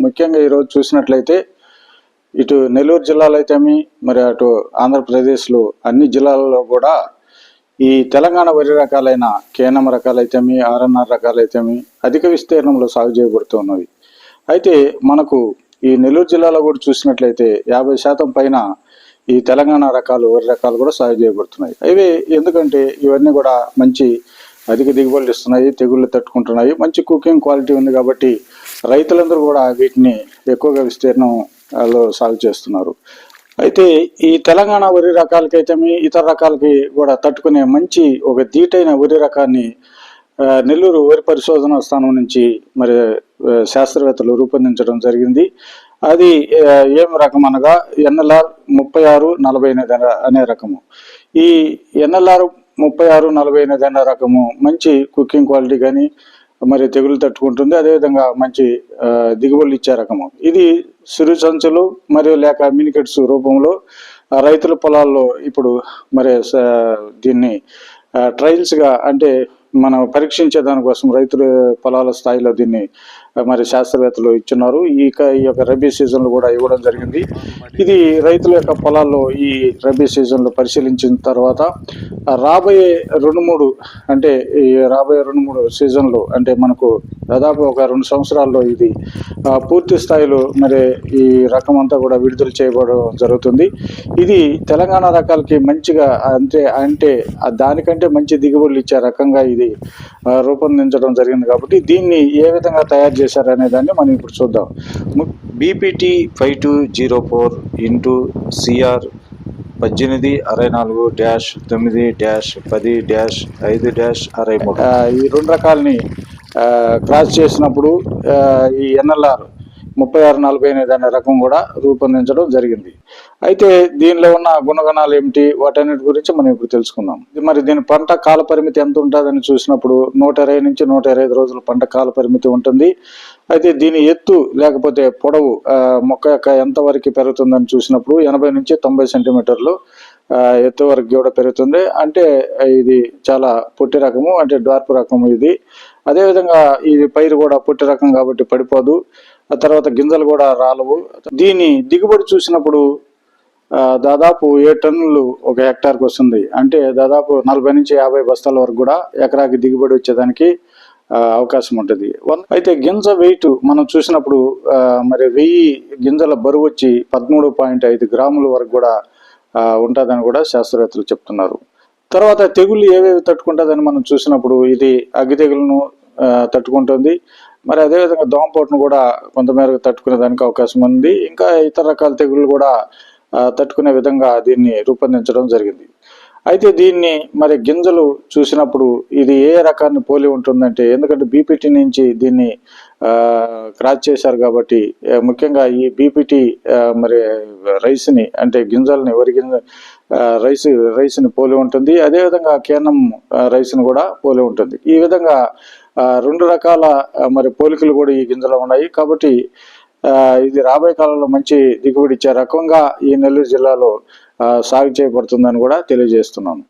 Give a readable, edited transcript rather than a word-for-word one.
ముఖ్యంగా ఈరోజు చూసినట్లయితే ఇటు నెల్లూరు జిల్లాలో అయితేమి మరి అటు ఆంధ్రప్రదేశ్లో అన్ని జిల్లాలలో కూడా ఈ తెలంగాణ వరి రకాలైన కేనం రకాలైతేమి ఆర్ఎన్ఆర్ రకాలైతేమి అధిక విస్తీర్ణంలో సాగు చేయబడుతున్నవి. అయితే మనకు ఈ నెల్లూరు జిల్లాలో కూడా చూసినట్లయితే 50% పైన ఈ తెలంగాణ రకాలు వరి రకాలు కూడా సాగు చేయబడుతున్నాయి. ఇవి ఎందుకంటే ఇవన్నీ కూడా మంచి అధిక దిగుబడులు ఇస్తున్నాయి, తెగుళ్ళు తట్టుకుంటున్నాయి, మంచి కుకింగ్ క్వాలిటీ ఉంది కాబట్టి రైతులందరూ కూడా వీటిని ఎక్కువగా విస్తీర్ణంలో సాగు చేస్తున్నారు. అయితే ఈ తెలంగాణ వరి రకాలకైతే ఇతర రకాలకి కూడా తట్టుకునే మంచి ఒక దీటైన వరి రకాన్ని నెల్లూరు వరి పరిశోధన స్థానం నుంచి మరి శాస్త్రవేత్తలు రూపొందించడం జరిగింది. అది ఏం రకం అనగా NLR 3648 అనే రకము. ఈ NLR 3648 అనే రకము మంచి కుకింగ్ క్వాలిటీ కానీ మరి తెగులు తట్టుకుంటుంది, అదేవిధంగా మంచి దిగుబడులు ఇచ్చే రకము. ఇది సిరు సంచులు మరియు లేక మినికెట్స్ రూపంలో రైతుల పొలాల్లో ఇప్పుడు మరి దీన్ని ట్రయల్స్గా అంటే మనం పరీక్షించే దానికోసం రైతుల పొలాల స్థాయిలో దీన్ని మరి శాస్త్రవేత్తలు ఇచ్చున్నారు. ఈ యొక్క రబీ సీజన్లో కూడా ఇవ్వడం జరిగింది. ఇది రైతుల యొక్క పొలాల్లో ఈ రబీ సీజన్లో పరిశీలించిన తర్వాత రాబోయే 2-3 అంటే ఈ రాబోయే 2-3 సీజన్లు అంటే మనకు దాదాపు ఒక 2 సంవత్సరాల్లో ఇది పూర్తి స్థాయిలో మరి ఈ రకం అంతా కూడా విడుదల చేయబడడం జరుగుతుంది. ఇది తెలంగాణ రకాలకి మంచిగా అంటే దానికంటే మంచి దిగుబడులు ఇచ్చే రకంగా ఇది రూపొందించడం జరిగింది. కాబట్టి దీన్ని ఏ విధంగా తయారు చేశారనే దాన్ని మనం ఇప్పుడు చూద్దాం. BPT 5204 × CR 18-9-9-10-5-63 ఈ 2 రకాలని క్రాస్ చేసినప్పుడు ఈ NLR 3648 అనే రకం కూడా రూపొందించడం జరిగింది. అయితే దీనిలో ఉన్న గుణగణాలు ఏమిటి, వాటన్నిటి గురించి మనం ఇప్పుడు తెలుసుకుందాం. మరి దీని పంట కాల పరిమితి ఎంత ఉంటుందని చూసినప్పుడు 120 నుంచి 125 రోజుల పంట కాల పరిమితి ఉంటుంది. అయితే దీని ఎత్తు లేకపోతే పొడవు మొక్క యొక్క ఎంత వరకు పెరుగుతుందని చూసినప్పుడు 80 నుంచి 90 సెంటీమీటర్లు ఎత్తు వరకు కూడా పెరుగుతుంది. అంటే ఇది చాలా పొట్టి రకము, అంటే డ్వార్ఫ్ రకము ఇది. అదేవిధంగా ఇది పైరు కూడా పొట్టి రకం కాబట్టి పడిపోదు. ఆ తర్వాత గింజలు కూడా రాలవు. దీని దిగుబడి చూసినప్పుడు దాదాపు 7 టన్నులు ఒక హెక్టార్కి వస్తుంది. అంటే దాదాపు 40 నుంచి 50 బస్తాల వరకు కూడా ఎకరాకి దిగుబడి వచ్చేదానికి అవకాశం ఉంటుంది. అయితే గింజ వెయిట్ మనం చూసినప్పుడు మరి 1000 గింజల బరువు వచ్చి 13.5 గ్రాముల వరకు కూడా ఉంటుందని కూడా శాస్త్రవేత్తలు చెప్తున్నారు. తర్వాత తెగుళ్ళు ఏవేవి తట్టుకుంటుందని మనం చూసినప్పుడు ఇది అగ్గి తెగులను తట్టుకుంటుంది. మరి అదేవిధంగా దోమపోటును కూడా కొంతమేరకు తట్టుకునే దానికి అవకాశం ఉంది. ఇంకా ఇతర రకాల తెగుళ్ళు కూడా తట్టుకునే విధంగా దీన్ని రూపొందించడం జరిగింది. అయితే దీన్ని మరి గింజలు చూసినప్పుడు ఇది ఏ రకాన్ని పోలి ఉంటుందంటే, ఎందుకంటే BPT నుంచి దీన్ని క్రాస్ చేశారు కాబట్టి ముఖ్యంగా ఈ BPT మరి రైస్ని అంటే గింజల్ని వరి గింజ రైస్ని పోలి ఉంటుంది. అదేవిధంగా కేనం రైస్ని కూడా పోలి ఉంటుంది. ఈ విధంగా 2 రకాల మరి పోలికలు కూడా ఈ గింజలో ఉన్నాయి. కాబట్టి ఇది రాబోయే కాలంలో మంచి దిగుబడి ఇచ్చే రకంగా ఈ నెల్లూరు జిల్లాలో సాగు చేయబడుతుందని కూడా తెలియజేస్తున్నాను.